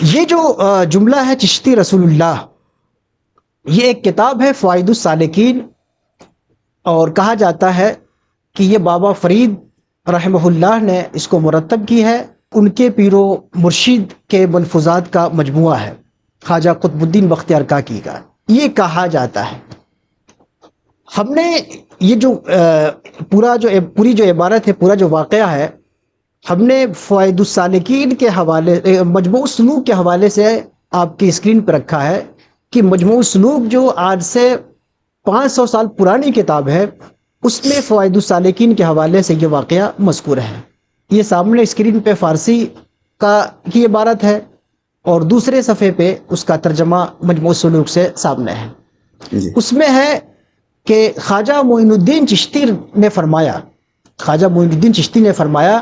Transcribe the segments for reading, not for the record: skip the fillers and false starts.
یہ جو جملہ ہے چشتی رسول اللہ، یہ ایک کتاب ہے فوائد السالکین، اور کہا جاتا ہے کہ یہ بابا فرید رحمہ اللہ نے اس کو مرتب کی ہے، ان کے پیر و مرشد کے ملفوظات کا مجموعہ ہے، خواجہ قطب الدین بختیار کاکی کا، یہ کہا جاتا ہے۔ ہم نے یہ جو پوری جو عبارت ہے، پورا جو واقعہ ہے، ہم نے فوائد السالکین کے حوالے، مجموع السلوک کے حوالے سے آپ کی اسکرین پہ رکھا ہے کہ مجموع السلوک جو آج سے 500 سال پرانی کتاب ہے، اس میں فوائد السالکین کے حوالے سے یہ واقعہ مذکور ہے۔ یہ سامنے اسکرین پہ فارسی کی عبارت ہے، اور دوسرے صفحے پہ اس کا ترجمہ مجموع السلوک سے سامنے ہے۔ اس میں ہے کہ خواجہ معین الدین چشتی نے فرمایا، خواجہ معین الدین چشتی نے فرمایا،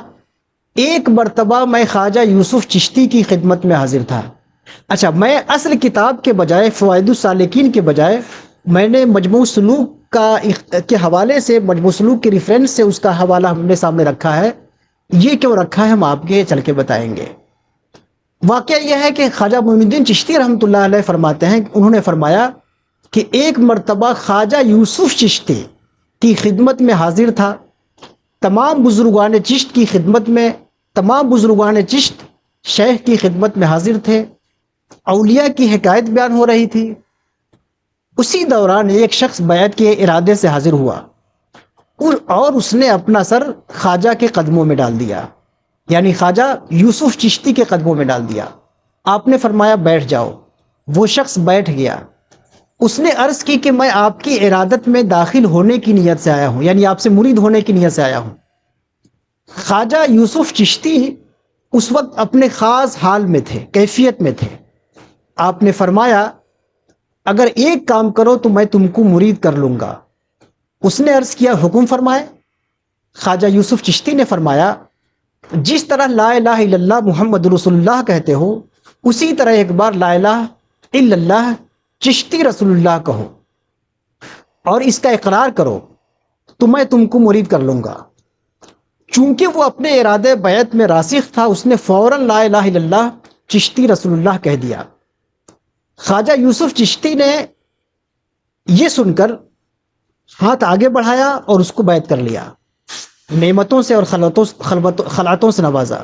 ایک مرتبہ میں خواجہ یوسف چشتی کی خدمت میں حاضر تھا۔ اچھا، میں اصل کتاب کے بجائے، فوائد السالکین کے بجائے، میں نے مجموع سلوک کے حوالے سے، مجموع سلوک کے ریفرنس سے اس کا حوالہ ہم نے سامنے رکھا ہے۔ یہ کیوں رکھا ہے ہم آپ کے چل کے بتائیں گے۔ واقعہ یہ ہے کہ خواجہ معین الدین چشتی رحمۃ اللہ علیہ فرماتے ہیں، انہوں نے فرمایا کہ ایک مرتبہ خواجہ یوسف چشتی کی خدمت میں حاضر تھا۔ تمام بزرگان چشت کی خدمت میں، تمام بزرگان چشت شیخ کی خدمت میں حاضر تھے، اولیاء کی حکایت بیان ہو رہی تھی۔ اسی دوران ایک شخص بیعت کے ارادے سے حاضر ہوا اور اس نے اپنا سر خواجہ کے قدموں میں ڈال دیا، یعنی خواجہ یوسف چشتی کے قدموں میں ڈال دیا۔ آپ نے فرمایا بیٹھ جاؤ۔ وہ شخص بیٹھ گیا۔ اس نے عرض کی کہ میں آپ کی ارادت میں داخل ہونے کی نیت سے آیا ہوں، یعنی آپ سے مرید ہونے کی نیت سے آیا ہوں۔ خواجہ یوسف چشتی اس وقت اپنے خاص حال میں تھے، کیفیت میں تھے۔ آپ نے فرمایا اگر ایک کام کرو تو میں تم کو مرید کر لوں گا۔ اس نے عرض کیا حکم فرمائے۔ خواجہ یوسف چشتی نے فرمایا جس طرح لا الہ الا اللہ محمد رسول اللہ کہتے ہو، اسی طرح ایک بار لا الہ الا اللہ چشتی رسول اللہ کہو اور اس کا اقرار کرو تو میں تم کو مرید کر لوں گا۔ چونکہ وہ اپنے ارادے بیعت میں راسخ تھا، اس نے فوراً لا الہ الا اللہ چشتی رسول اللہ کہہ دیا۔ خواجہ یوسف چشتی نے یہ سن کر ہاتھ آگے بڑھایا اور اس کو بیعت کر لیا، نعمتوں سے اور خلعتوں سے نوازا۔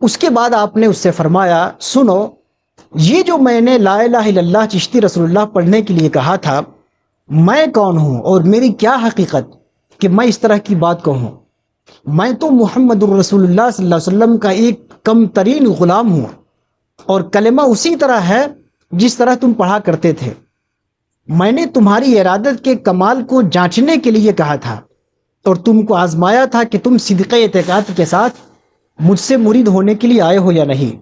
اس کے بعد آپ نے اس سے فرمایا سنو، یہ جو میں نے لا الہ الا اللہ چشتی رسول اللہ پڑھنے کے لیے کہا تھا، میں کون ہوں اور میری کیا حقیقت کہ میں اس طرح کی بات کہوں؟ میں تو محمد الرسول اللہ صلی اللہ علیہ وسلم کا ایک کم ترین غلام ہوں، اور کلمہ اسی طرح ہے جس طرح تم پڑھا کرتے تھے۔ میں نے تمہاری ارادت کے کمال کو جانچنے کے لیے کہا تھا اور تم کو آزمایا تھا کہ تم صدق اعتقاد کے ساتھ مجھ سے مرید ہونے کے لیے آئے ہو یا نہیں۔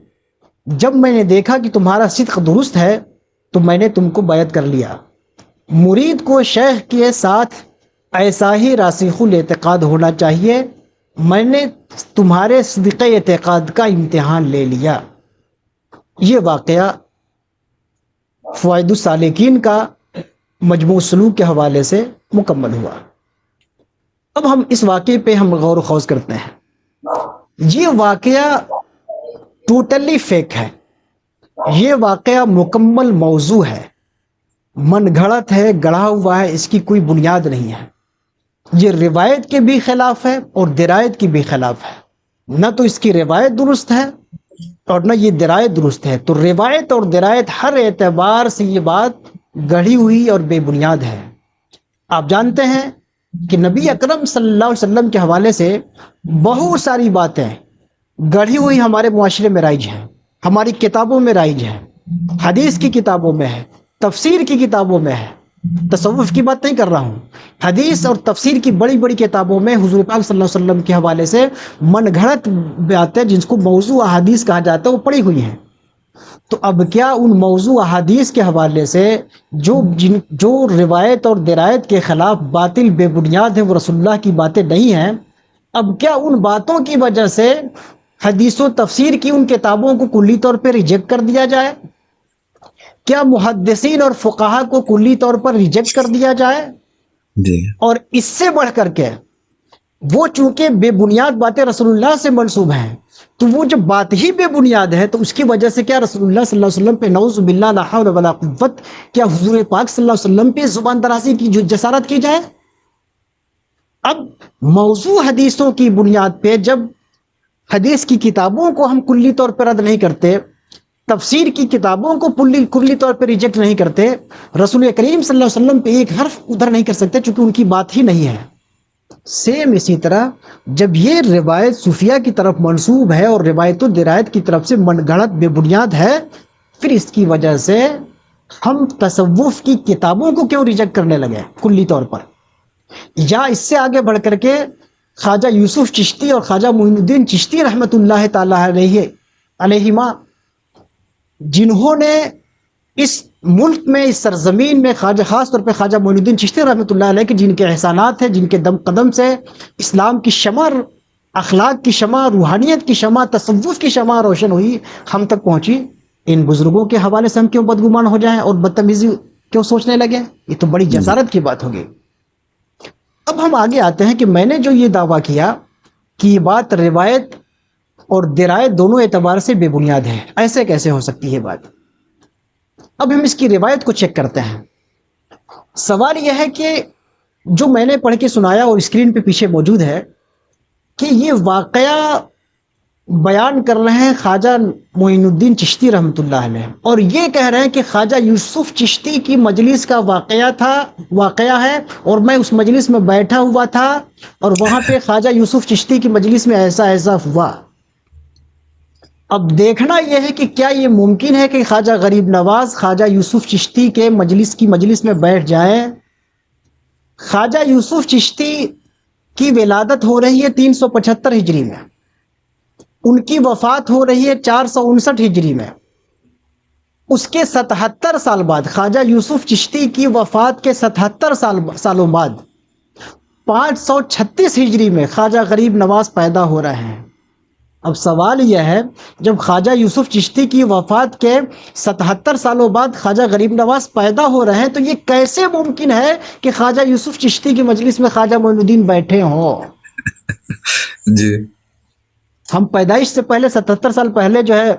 جب میں نے دیکھا کہ تمہارا صدق درست ہے تو میں نے تم کو بیعت کر لیا۔ مرید کو شیخ کے ساتھ ایسا ہی راسخ الاعتقاد ہونا چاہیے۔ میں نے تمہارے صدق اعتقاد کا امتحان لے لیا۔ یہ واقعہ فوائد السالکین کا مجموع سلوک کے حوالے سے مکمل ہوا۔ اب ہم اس واقعے پہ ہم غور و خوض کرتے ہیں۔ یہ واقعہ ٹوٹلی فیک ہے، یہ واقعہ مکمل موضوع ہے، من گھڑت ہے، گڑھا ہوا ہے، اس کی کوئی بنیاد نہیں ہے۔ یہ روایت کے بھی خلاف ہے اور درایت کی بھی خلاف ہے۔ نہ تو اس کی روایت درست ہے اور نہ یہ درایت درست ہے۔ تو روایت اور درایت ہر اعتبار سے یہ بات گڑھی ہوئی اور بے بنیاد ہے۔ آپ جانتے ہیں کہ نبی اکرم صلی اللہ علیہ وسلم کے حوالے سے بہت ساری باتیں گڑھی ہوئی ہمارے معاشرے میں رائج ہیں، ہماری کتابوں میں رائج ہیں، حدیث کی کتابوں میں ہے، تفسیر کی کتابوں میں ہے۔ تصوف کی بات نہیں کر رہا ہوں، حدیث اور تفسیر کی بڑی بڑی کتابوں میں حضور پاک صلی اللہ علیہ وسلم کے حوالے سے من گھڑت باتیں، جن کو موضوع احادیث کہا جاتا ہے، وہ پڑی ہوئی ہیں۔ تو اب کیا ان موضوع احادیث کے حوالے سے جو روایت اور درایت کے خلاف باطل بے بنیاد ہے، وہ رسول اللہ کی باتیں نہیں ہیں، اب کیا ان باتوں کی وجہ سے حدیث و تفسیر کی ان کتابوں کو کلی طور پہ ریجیکٹ کر دیا جائے؟ کیا محدثین اور فقہا کو کلی طور پر ریجیکٹ کر دیا جائے؟ جی۔ اور اس سے بڑھ کر کے وہ چونکہ بے بنیاد باتیں رسول اللہ سے منسوب ہیں، تو وہ جب بات ہی بے بنیاد ہے تو اس کی وجہ سے کیا رسول اللہ صلی اللہ علیہ وسلم پہ نعوذ باللہ لا حول ولا قوت، کیا حضور پاک صلی اللہ علیہ وسلم پہ زبان درازی کی جو جسارت کی جائے؟ اب موضوع حدیثوں کی بنیاد پہ جب حدیث کی کتابوں کو ہم کلی طور پر رد نہیں کرتے، تفسیر کی کتابوں کو کلی طور پہ ریجیکٹ نہیں کرتے، رسول کریم صلی اللہ علیہ وسلم پہ ایک حرف ادھر نہیں کر سکتے چونکہ ان کی بات ہی نہیں ہے، سیم اسی طرح جب یہ روایت صوفیہ کی طرف منسوب ہے اور روایت و درایت کی طرف سے من گھڑت بے بنیاد ہے، پھر اس کی وجہ سے ہم تصوف کی کتابوں کو کیوں ریجیکٹ کرنے لگے کلی طور پر؟ یا اس سے آگے بڑھ کر کے خواجہ یوسف چشتی اور خواجہ معین الدین چشتی رحمۃ اللہ تعالی علیہما، جنہوں نے اس ملک میں، اس سرزمین میں، خاص طور پہ خواجہ معین الدین چشتی رحمۃ اللہ علیہ کے جن کے احسانات ہیں، جن کے دم قدم سے اسلام کی شمع، اخلاق کی شمع، روحانیت کی شمع، تصوف کی شمع روشن ہوئی، ہم تک پہنچی، ان بزرگوں کے حوالے سے ہم کیوں بدگمان ہو جائیں اور بدتمیزی کیوں سوچنے لگے؟ یہ تو بڑی جسارت کی بات ہوگی۔ اب ہم آگے آتے ہیں کہ میں نے جو یہ دعویٰ کیا کہ یہ بات روایت اور درایت دونوں اعتبار سے بے بنیاد ہے، ایسے کیسے ہو سکتی ہے بات؟ اب ہم اس کی روایت کو چیک کرتے ہیں۔ سوال یہ ہے کہ جو میں نے پڑھ کے سنایا اور اسکرین پہ پیچھے موجود ہے کہ یہ واقعہ بیان کر رہے ہیں خواجہ معین الدین چشتی رحمۃ اللہ علیہ، اور یہ کہہ رہے ہیں کہ خواجہ یوسف چشتی کی مجلس کا واقعہ ہے، اور میں اس مجلس میں بیٹھا ہوا تھا اور وہاں پہ خواجہ یوسف چشتی کی مجلس میں ایسا ہوا۔ اب دیکھنا یہ ہے کہ کیا یہ ممکن ہے کہ خواجہ غریب نواز خواجہ یوسف چشتی کے مجلس میں بیٹھ جائیں؟ خواجہ یوسف چشتی کی ولادت ہو رہی ہے 375 ہجری میں، ان کی وفات ہو رہی ہے 459 ہجری میں، اس کے 77 سال بعد، خواجہ یوسف چشتی کی وفات کے 77 سالوں بعد 536 ہجری میں خواجہ غریب نواز پیدا ہو رہے ہیں۔ اب سوال یہ ہے، جب خواجہ یوسف چشتی کی وفات کے 77 سالوں بعد خواجہ غریب نواز پیدا ہو رہے ہیں، تو یہ کیسے ممکن ہے کہ خواجہ یوسف چشتی کی مجلس میں خواجہ معین الدین بیٹھے ہوں؟ جی، ہم پیدائش سے پہلے 77 سال پہلے جو ہے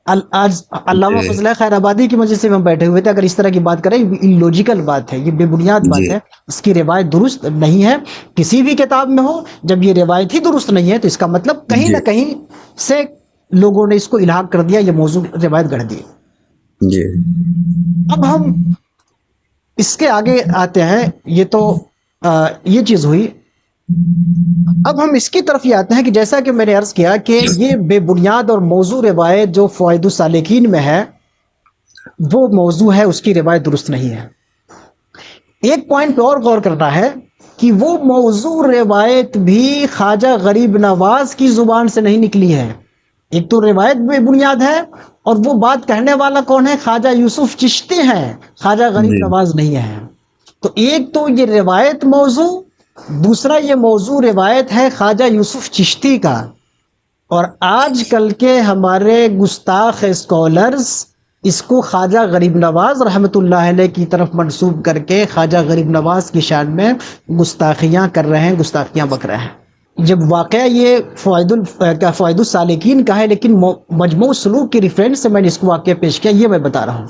آج علامہ فضل خیر آبادی کی مجلس میں ہم بیٹھے ہوئے تھے۔ اگر اس طرح کی بات کریں، لوجیکل بات ہے، یہ بے بنیاد بات ہے، اس کی روایت درست نہیں ہے کسی بھی کتاب میں ہو۔ جب یہ روایت ہی درست نہیں ہے تو اس کا مطلب کہیں نہ کہیں سے لوگوں نے اس کو الحاق کر دیا، یہ موضوع روایت گڑھ دی۔ جی، اب ہم اس کے آگے آتے ہیں، یہ تو یہ چیز ہوئی۔ اب ہم اس کی طرف یہ آتے ہیں کہ جیسا کہ میں نے عرض کیا کہ یہ بے بنیاد اور موضوع روایت جو فوائد السالکین میں ہے، وہ موضوع ہے، اس کی روایت درست نہیں ہے۔ ایک پوائنٹ پہ اور غور کرنا ہے کہ وہ موضوع روایت بھی خواجہ غریب نواز کی زبان سے نہیں نکلی ہے۔ ایک تو روایت بے بنیاد ہے، اور وہ بات کہنے والا کون ہے؟ خواجہ یوسف چشتی ہیں، خواجہ غریب نواز نہیں ہے۔ تو ایک تو یہ روایت موضوع، دوسرا یہ موضوع روایت ہے خواجہ یوسف چشتی کا، اور آج کل کے ہمارے گستاخ اسکالرز اس کو خواجہ غریب نواز رحمۃ اللہ علیہ کی طرف منسوب کر کے خواجہ غریب نواز کی شان میں گستاخیاں کر رہے ہیں، گستاخیاں بک رہے ہیں، جب واقعہ یہ فوائد السالکین کا ہے، لیکن مجموع سلوک کے ریفرنس سے میں نے اس کو واقعہ پیش کیا، یہ میں بتا رہا ہوں۔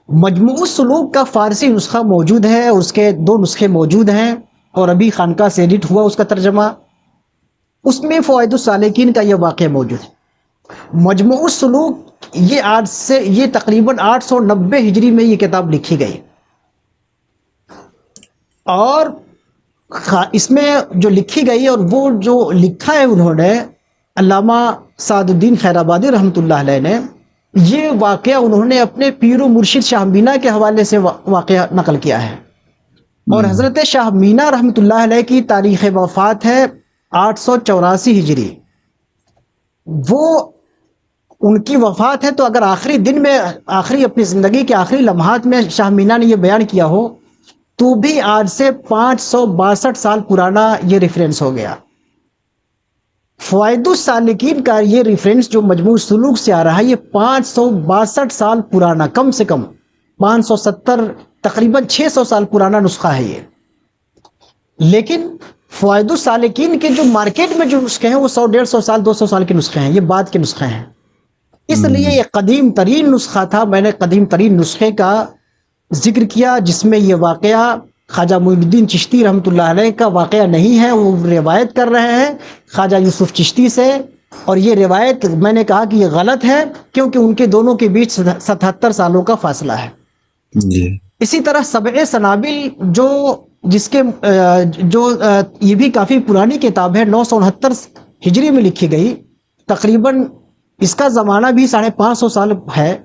مجموع سلوک کا فارسی نسخہ موجود ہے، اس کے 2 نسخے موجود ہیں، اور ابھی خانقاہ سے ایڈٹ ہوا اس کا ترجمہ، اس میں فوائد السالکین کا یہ واقعہ موجود ہے۔ مجموع سلوک یہ تقریباً 890 ہجری میں یہ کتاب لکھی گئی، اور اس میں جو لکھی گئی اور وہ جو لکھا ہے انہوں نے، علامہ سعد الدین خیر آبادی رحمۃ اللہ علیہ نے، یہ واقعہ انہوں نے اپنے پیر و مرشد شاہ مینا کے حوالے سے واقعہ نقل کیا ہے، اور حضرت شاہ مینا رحمۃ اللہ علیہ کی تاریخ وفات ہے 884 ہجری۔ وہ ان کی وفات ہے، تو اگر آخری دن میں، اپنی زندگی کے آخری لمحات میں شاہ مینا نے یہ بیان کیا ہو، تو بھی آج سے 562 سال پرانا یہ ریفرنس ہو گیا۔ فوائد السالکین کا یہ ریفرنس جو مجموع سلوک سے آ رہا ہے، یہ 562 سال پرانا، کم سے کم 570، تقریباً 600 سال پرانا نسخہ ہے یہ۔ لیکن فوائد السالکین کے جو مارکیٹ میں جو نسخے ہیں وہ 100 150 سال 200 سال کے نسخے ہیں، یہ بعد کے نسخے ہیں، اس لیے یہ قدیم ترین نسخہ تھا۔ میں نے قدیم ترین نسخے کا ذکر کیا جس میں یہ واقعہ خواجہ معین الدین چشتی رحمۃ اللہ علیہ کا واقعہ نہیں ہے، وہ روایت کر رہے ہیں خواجہ یوسف چشتی سے، اور یہ روایت میں نے کہا کہ یہ غلط ہے کیونکہ ان کے دونوں کے بیچ 77 سالوں کا فاصلہ ہے۔ جی اسی طرح سبع سنابل جس کے یہ بھی کافی پرانی کتاب ہے، 969 ہجری میں لکھی گئی، تقریباً اس کا زمانہ بھی 550 سال ہے۔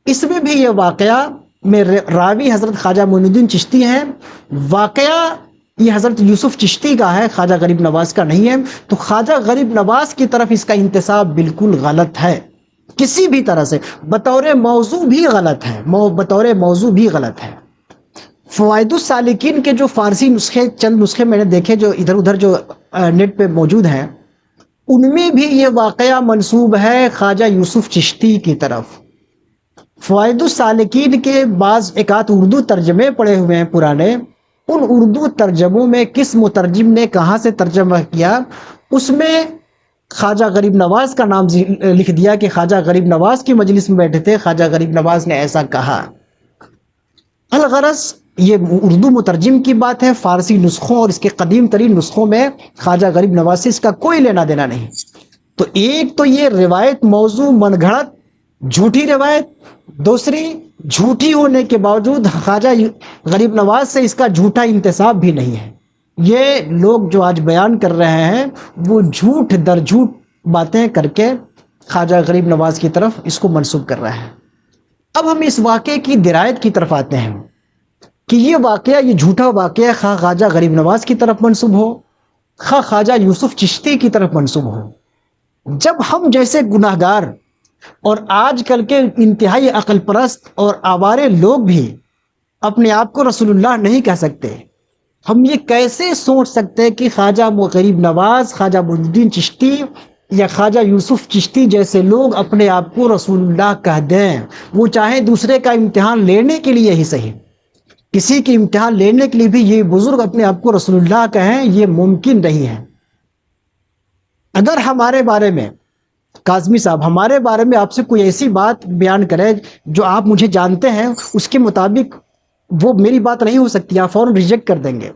اس میں بھی یہ واقعہ میں راوی حضرت خواجہ معین الدین چشتی ہیں، واقعہ یہ حضرت یوسف چشتی کا ہے، خواجہ غریب نواز کا نہیں ہے، تو خواجہ غریب نواز کی طرف اس کا انتساب بالکل غلط ہے، کسی بھی طرح سے، بطور موضوع بھی غلط ہے، بطور موضوع بھی غلط ہے۔ فوائد السالکین کے جو فارسی نسخے، چند نسخے میں نے دیکھے جو ادھر ادھر جو نیٹ پہ موجود ہیں، ان میں بھی یہ واقعہ منسوب ہے خواجہ یوسف چشتی کی طرف۔ فوائد السالکین کے بعض ایک آدھ اردو ترجمے پڑے ہوئے ہیں پرانے، ان اردو ترجموں میں کس مترجم نے کہاں سے ترجمہ کیا، اس میں خواجہ غریب نواز کا نام لکھ دیا کہ خواجہ غریب نواز کی مجلس میں بیٹھے تھے، خواجہ غریب نواز نے ایسا کہا۔ الغرض یہ اردو مترجم کی بات ہے، فارسی نسخوں اور اس کے قدیم ترین نسخوں میں خواجہ غریب نواز سے اس کا کوئی لینا دینا نہیں۔ تو ایک تو یہ روایت موضوع من گھڑت جھوٹی روایت، دوسری جھوٹی ہونے کے باوجود خواجہ غریب نواز سے اس کا جھوٹا انتساب بھی نہیں ہے۔ یہ لوگ جو آج بیان کر رہے ہیں وہ جھوٹ در جھوٹ باتیں کر کے خواجہ غریب نواز کی طرف اس کو منسوب کر رہا ہے۔ اب ہم اس واقعے کی درایت کی طرف آتے ہیں کہ یہ واقعہ، یہ جھوٹا واقعہ خواہ خواجہ غریب نواز کی طرف منسوب ہو، خواہ خواجہ یوسف چشتی کی طرف منسوب ہو، جب ہم جیسے گناہگار اور آج کل کے انتہائی عقل پرست اور آوارے لوگ بھی اپنے آپ کو رسول اللہ نہیں کہہ سکتے، ہم یہ کیسے سوچ سکتے ہیں کہ خواجہ غریب نواز، خواجہ معین الدین چشتی یا خواجہ یوسف چشتی جیسے لوگ اپنے آپ کو رسول اللہ کہہ دیں؟ وہ چاہے دوسرے کا امتحان لینے کے لیے ہی صحیح، کسی کی امتحان لینے کے لیے بھی یہ بزرگ اپنے آپ کو رسول اللہ کہیں، یہ ممکن نہیں ہے۔ اگر ہمارے بارے میں کاظمی صاحب، ہمارے بارے میں آپ سے کوئی ایسی بات بیان کرے جو آپ مجھے جانتے ہیں، اس کے مطابق وہ میری بات نہیں ہو سکتی، آپ فوراً ریجیکٹ کر دیں گے۔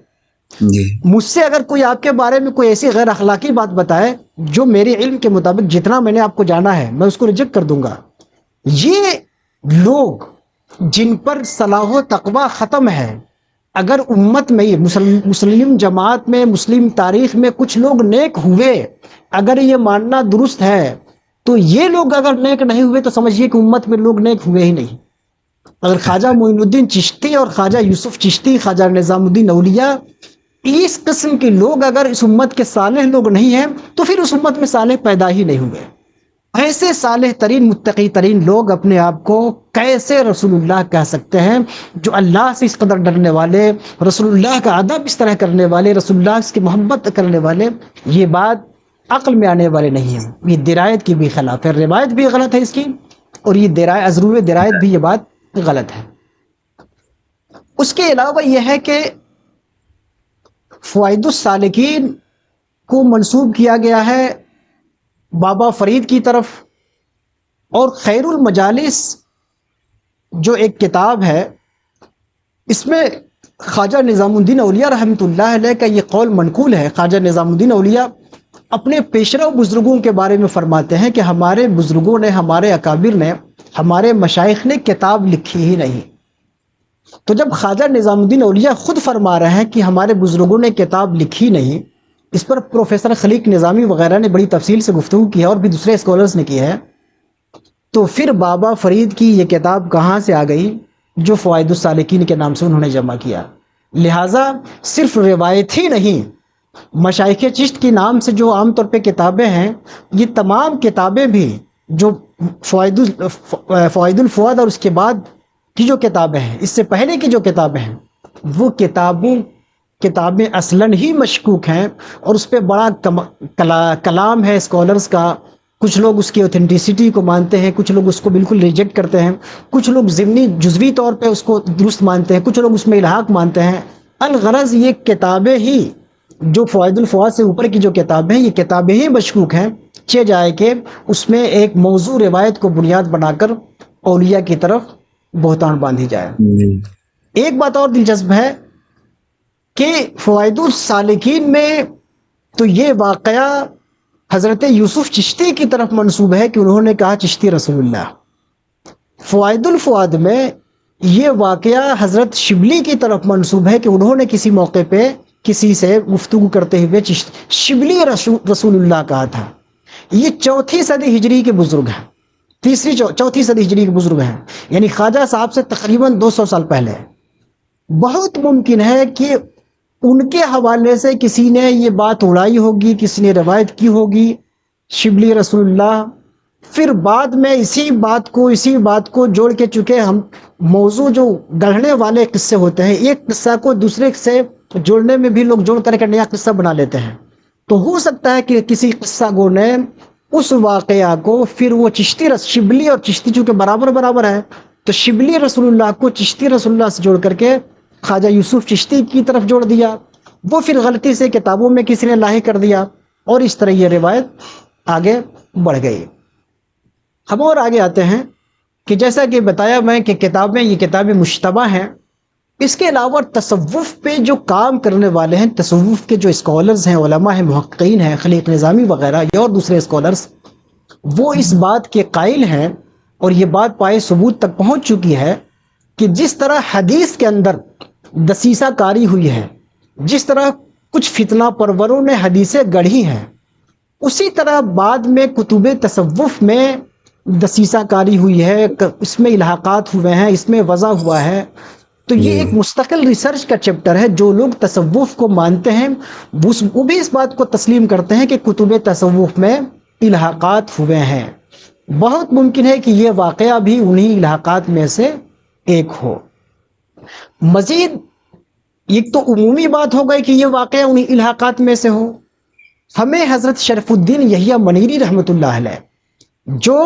جی مجھ سے اگر کوئی آپ کے بارے میں کوئی ایسی غیر اخلاقی بات بتائے جو میرے علم کے مطابق جتنا میں نے آپ کو جانا ہے میں اس کو ریجیکٹ کر دوں گا۔ یہ لوگ جن پر صلاح و تقوی ختم ہے، اگر امت میں مسلم جماعت میں، مسلم تاریخ میں کچھ لوگ نیک ہوئے، اگر یہ ماننا درست ہے، تو یہ لوگ اگر نیک نہیں ہوئے تو سمجھیے کہ امت میں لوگ نیک ہوئے ہی نہیں۔ اگر خواجہ معین الدین چشتی اور خواجہ یوسف چشتی، خواجہ نظام الدین اولیاء، اس قسم کے لوگ اگر اس امت کے صالح لوگ نہیں ہیں تو پھر اس امت میں صالح پیدا ہی نہیں ہوئے۔ ایسے صالح ترین متقی ترین لوگ اپنے آپ کو کیسے رسول اللہ کہہ سکتے ہیں، جو اللہ سے اس قدر ڈرنے والے، رسول اللہ کا ادب اس طرح کرنے والے، رسول اللہ کی محبت کرنے والے؟ یہ بات عقل میں آنے والے نہیں ہیں، یہ درایت کی بھی خلاف ہے، روایت بھی غلط ہے اس کی، اور یہ ازرو درایت بھی یہ بات غلط ہے۔ اس کے علاوہ یہ ہے کہ فوائد السالکین کو منسوب کیا گیا ہے بابا فرید کی طرف، اور خیر المجالس جو ایک کتاب ہے، اس میں خواجہ نظام الدین اولیاء رحمۃ اللہ علیہ کا یہ قول منقول ہے۔ خواجہ نظام الدین اولیاء اپنے پیشرو بزرگوں کے بارے میں فرماتے ہیں کہ ہمارے بزرگوں نے، ہمارے اکابر نے، ہمارے مشائخ نے کتاب لکھی ہی نہیں۔ تو جب خواجہ نظام الدین اولیاء خود فرما رہے ہیں کہ ہمارے بزرگوں نے کتاب لکھی نہیں، اس پر پروفیسر خلیق نظامی وغیرہ نے بڑی تفصیل سے گفتگو کی ہے، اور بھی دوسرے اسکالرز نے کی ہے، تو پھر بابا فرید کی یہ کتاب کہاں سے آ گئی جو فوائد السالکین کے نام سے انہوں نے جمع کیا؟ لہٰذا صرف روایت ہی نہیں، مشائخ چشت کے نام سے جو عام طور پہ کتابیں ہیں، یہ تمام کتابیں بھی جو فوائد الفؤاد اور اس کے بعد کی جو کتابیں ہیں، اس سے پہلے کی جو کتابیں ہیں، وہ کتابیں اصلاً ہی مشکوک ہیں، اور اس پہ بڑا کلام ہے اسکالرز کا۔ کچھ لوگ اس کی اوتھینٹسٹی کو مانتے ہیں، کچھ لوگ اس کو بالکل ریجیکٹ کرتے ہیں، کچھ لوگ ضمنی جزوی طور پہ اس کو درست مانتے ہیں، کچھ لوگ اس میں الحاق مانتے ہیں۔ الغرض یہ کتابیں ہی جو فوائد الفوائد سے اوپر کی جو کتابیں ہیں، یہ کتابیں ہی مشکوک ہیں، چہ جائے کہ اس میں ایک موضوع روایت کو بنیاد بنا کر اولیاء کی طرف بہتان باندھی جائے۔ جی ایک بات اور دلچسپ ہے کہ فوائد السالکین میں تو یہ واقعہ حضرت یوسف چشتی کی طرف منسوب ہے کہ انہوں نے کہا چشتی رسول اللہ۔ فوائد الفوائد میں یہ واقعہ حضرت شبلی کی طرف منسوب ہے کہ انہوں نے کسی موقع پہ کسی سے گفتگو کرتے ہوئے شبلی رسول اللہ کہا تھا۔ یہ 4 صدی ہجری کے بزرگ ہیں، چوتھی صدی ہجری کے بزرگ ہیں، یعنی خواجہ صاحب سے تقریباً 200 سال پہلے۔ بہت ممکن ہے کہ ان کے حوالے سے کسی نے یہ بات اڑائی ہوگی، کسی نے روایت کی ہوگی شبلی رسول اللہ، پھر بعد میں اسی بات کو جوڑ کے، چونکہ ہم موضوع جو گڑھنے والے قصے ہوتے ہیں، ایک قصہ کو دوسرے سے جوڑنے میں بھی لوگ جوڑ کر کے نیا قصہ بنا لیتے ہیں، تو ہو سکتا ہے کہ کسی قصہ گو نے اس واقعہ کو پھر وہ شبلی اور چشتی چونکہ برابر ہے، تو شبلی رسول اللہ کو چشتی رسول اللہ سے جوڑ کر کے خواجہ یوسف چشتی کی طرف جوڑ دیا، وہ پھر غلطی سے کتابوں میں کسی نے لاحق کر دیا، اور اس طرح یہ روایت آگے بڑھ گئی۔ ہم اور آگے آتے ہیں کہ جیسا کہ بتایا میں کہ یہ کتابیں مشتبہ ہیں۔ اس کے علاوہ تصوف پہ جو کام کرنے والے ہیں، تصوف کے جو اسکالرز ہیں، علماء ہیں، محققین ہیں، خلیق نظامی وغیرہ یا اور دوسرے اسکالرز، وہ اس بات کے قائل ہیں اور یہ بات پائے ثبوت تک پہنچ چکی ہے کہ جس طرح حدیث کے اندر دسیسہ کاری ہوئی ہے، جس طرح کچھ فتنہ پروروں نے حدیثیں گڑھی ہیں، اسی طرح بعد میں کتب تصوف میں دسیسہ کاری ہوئی ہے، اس میں الحاقات ہوئے ہیں، اس میں وضع ہوا ہے۔ تو یہ ایک مستقل ریسرچ کا چیپٹر ہے۔ جو لوگ تصوف کو مانتے ہیں وہ بھی اس بات کو تسلیم کرتے ہیں کہ کتب تصوف میں الحاقات ہوئے ہیں۔ بہت ممکن ہے کہ یہ واقعہ بھی انہی الحاقات میں سے ایک ہو۔ مزید ایک تو عمومی بات ہو گئی کہ یہ واقعہ انہی الحاقات میں سے ہو۔ ہمیں حضرت شرف الدین یحییٰ منیری رحمۃ اللہ علیہ، جو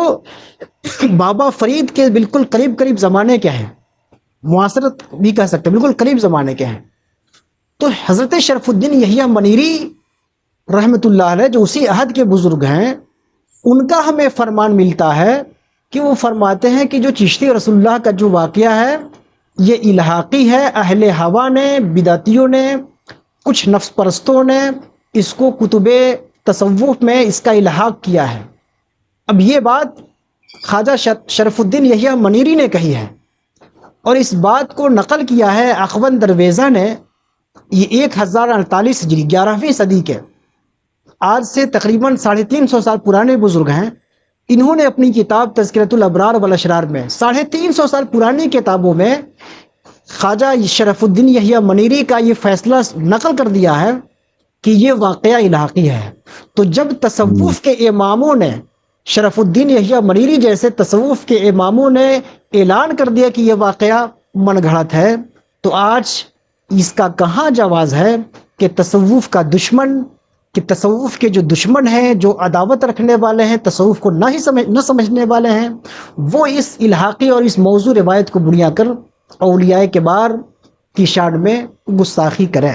بابا فرید کے بالکل قریب زمانے کے ہیں، معاصرت بھی کہہ سکتے ہیں، بالکل قریب زمانے کے ہیں، تو حضرت شرف الدین یحییٰ منیری رحمۃ اللہ علیہ جو اسی عہد کے بزرگ ہیں، ان کا ہمیں فرمان ملتا ہے کہ وہ فرماتے ہیں کہ جو چشتی رسول اللہ کا جو واقعہ ہے یہ الحاقی ہے۔ اہل ہوا نے، بدعتیوں نے، کچھ نفس پرستوں نے اس کو کتب تصوف میں اس کا الحاق کیا ہے۔ اب یہ بات خواجہ شرف الدین یحییٰ منیری نے کہی ہے، اور اس بات کو نقل کیا ہے اخوند درویزہ نے۔ یہ 1048 ہجری 11ویں صدی کے، آج سے تقریباً 350 سال پرانے بزرگ ہیں۔ انہوں نے اپنی کتاب تذکرۃ الابرار والاشرار میں 350 سال پرانی کتابوں میں خواجہ شرف الدین یحییٰ منیری کا یہ فیصلہ نقل کر دیا ہے کہ یہ واقعہ الحاقی ہے۔ تو جب تصوف کے اماموں نے، شرف الدین یحییٰ منیری جیسے تصوف کے اماموں نے اعلان کر دیا کہ یہ واقعہ من گھڑت ہے، تو آج اس کا کہاں جواز ہے کہ تصوف کا دشمن، کہ تصوف کے جو دشمن ہیں، جو عداوت رکھنے والے ہیں، تصوف کو نہ سمجھنے والے ہیں، وہ اس الحاقی اور اس موضوع روایت کو بنیاد کر اولیاء کبار کی شان میں گستاخی کریں۔